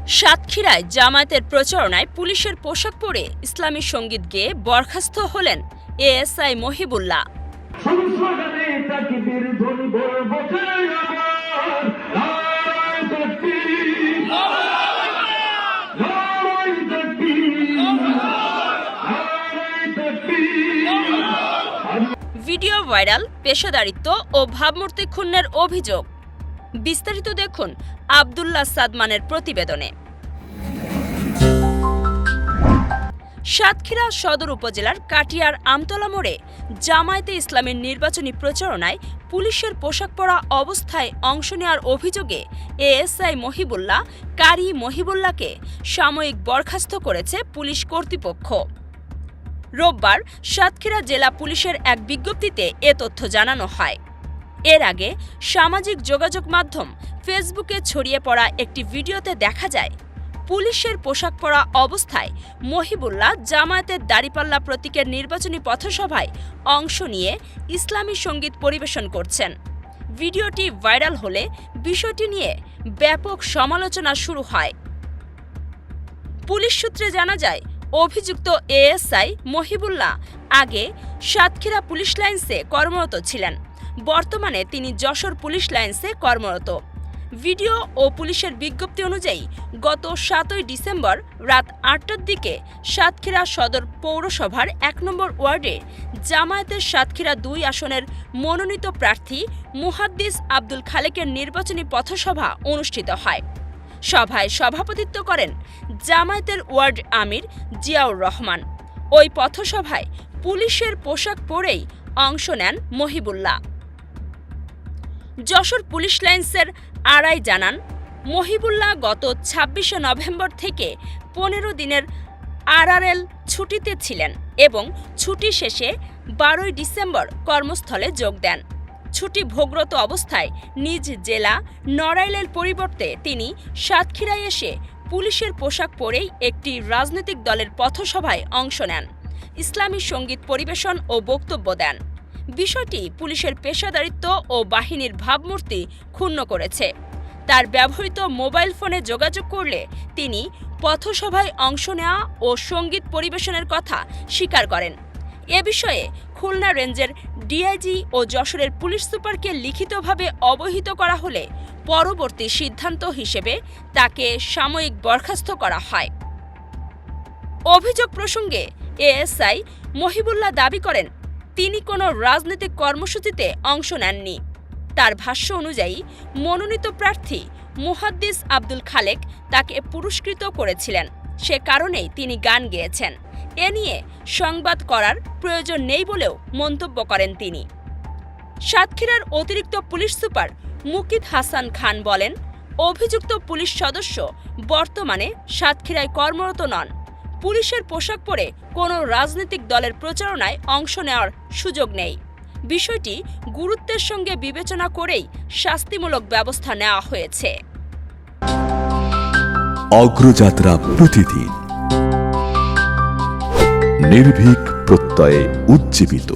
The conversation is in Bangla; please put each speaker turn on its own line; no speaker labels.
সাতক্ষীরায় জামায়াতের প্রচারণায় পুলিশের পোশাক পরে ইসলামী সঙ্গীত গেয়ে বরখাস্ত হলেন এএসআই মহিবুল্লাহ। ভিডিও ভাইরাল, পেশাদারিত্ব ও ভাবমূর্তি ক্ষুণ্ণের অভিযোগ। বিস্তারিত দেখুন আব্দুল্লাহ সাদমানের প্রতিবেদনে। সাতক্ষীরা সদর উপজেলার কাটিয়ার আমতলা মোড়ে জামায়াতে ইসলামের নির্বাচনী প্রচারণায় পুলিশের পোশাক পরা অবস্থায় অংশ নেওয়ার অভিযোগে এএসআই মহিবুল্লাহ কারি মহিবুল্লাহকে সাময়িক বরখাস্ত করেছে পুলিশ কর্তৃপক্ষ। রোববার সাতক্ষীরা জেলা পুলিশের এক বিজ্ঞপ্তিতে এ তথ্য জানানো হয়। এর আগে সামাজিক যোগাযোগ মাধ্যম ফেসবুকে ছড়িয়ে পড়া একটি ভিডিওতে দেখা যায় পুলিশের পোশাক পরা অবস্থায় মহিবুল্লাহ জামায়াতের দাঁড়িপাল্লা প্রতীকের নির্বাচনী পথসভায় অংশ নিয়ে ইসলামী সঙ্গীত পরিবেশন করছেন। ভিডিওটি ভাইরাল হলে বিষয়টি নিয়ে ব্যাপক সমালোচনা শুরু হয়। পুলিশ সূত্রে জানা যায়, অভিযুক্ত এএসআই মহিবুল্লাহ আগে সাতক্ষীরা পুলিশ লাইন্সে কর্মরত ছিলেন। বর্তমানে তিনি যশোর পুলিশ লাইন্সে কর্মরত। ভিডিও ও পুলিশের বিজ্ঞপ্তি অনুযায়ী গত 7 ডিসেম্বর রাত 8টার দিকে সাতক্ষীরা সদর পৌরসভার 1 নম্বর ওয়ার্ডে জামায়াতের সাতক্ষীরা 2 আসনের মনোনীত প্রার্থী মুহাদ্দিস আব্দুল খালেকের নির্বাচনী পথসভা অনুষ্ঠিত হয়। সভায় সভাপতিত্ব করেন জামায়াতের ওয়ার্ড আমির জিয়াউর রহমান। ওই পথসভায় পুলিশের পোশাক পরেই অংশ নেন মহিবুল্লাহ। যশোর পুলিশ লাইন্সের আড়াই জানান, মহিবুল্লাহ গত 26শে নভেম্বর থেকে 15 দিনের আরআরএল ছুটিতে ছিলেন এবং ছুটি শেষে 12 ডিসেম্বর কর্মস্থলে যোগ দেন। ছুটি ভোগরত অবস্থায় নিজ জেলা নড়াইলের পরিবর্তে তিনি সাতক্ষীরায় এসে পুলিশের পোশাক পরেই একটি রাজনৈতিক দলের পথসভায় অংশ নেন, ইসলামী সঙ্গীত পরিবেশন ও বক্তব্য দেন। বিষয়টি পুলিশের পেশাদারিত্ব ও বাহিনীর ভাবমূর্তি ক্ষুণ্ণ করেছে। তার ব্যবহৃত মোবাইল ফোনে যোগাযোগ করলে তিনি পথসভায় অংশ নেওয়া ও সঙ্গীত পরিবেশনের কথা স্বীকার করেন। এ বিষয়ে খুলনা রেঞ্জের ডিআইজি ও যশোরের পুলিশ সুপারকে লিখিতভাবে অবহিত করা হলে পরবর্তী সিদ্ধান্ত হিসেবে তাকে সাময়িক বরখাস্ত করা হয়। অভিযোগ প্রসঙ্গে এএসআই মহিবুল্লাহ দাবি করেন, তিনি কোনো রাজনৈতিক কর্মসূচিতে অংশ নেননি। তার ভাষ্য অনুযায়ী মনোনীত প্রার্থী মুহাদ্দিস আব্দুল খালেক তাকে পুরস্কৃত করেছিলেন, সে কারণেই তিনি গান গেয়েছেন। এ নিয়ে সংবাদ করার প্রয়োজন নেই বলেও মন্তব্য করেন তিনি। সাতক্ষীরার অতিরিক্ত পুলিশ সুপার মুকিত হাসান খান বলেন, অভিযুক্ত পুলিশ সদস্য বর্তমানে সাতক্ষীরায় কর্মরত নন। পুলিশের পোশাক পরে কোনো রাজনৈতিক দলের প্রচারণায় অংশ নেওয়ার সুযোগ নেই। বিষয়টি গুরুত্বের সঙ্গে বিবেচনা করেই শাস্তিমূলক ব্যবস্থা নেওয়া হয়েছে।
অগ্রযাত্রা প্রতিদিন নির্ভীক প্রত্যয়ে উজ্জীবিত।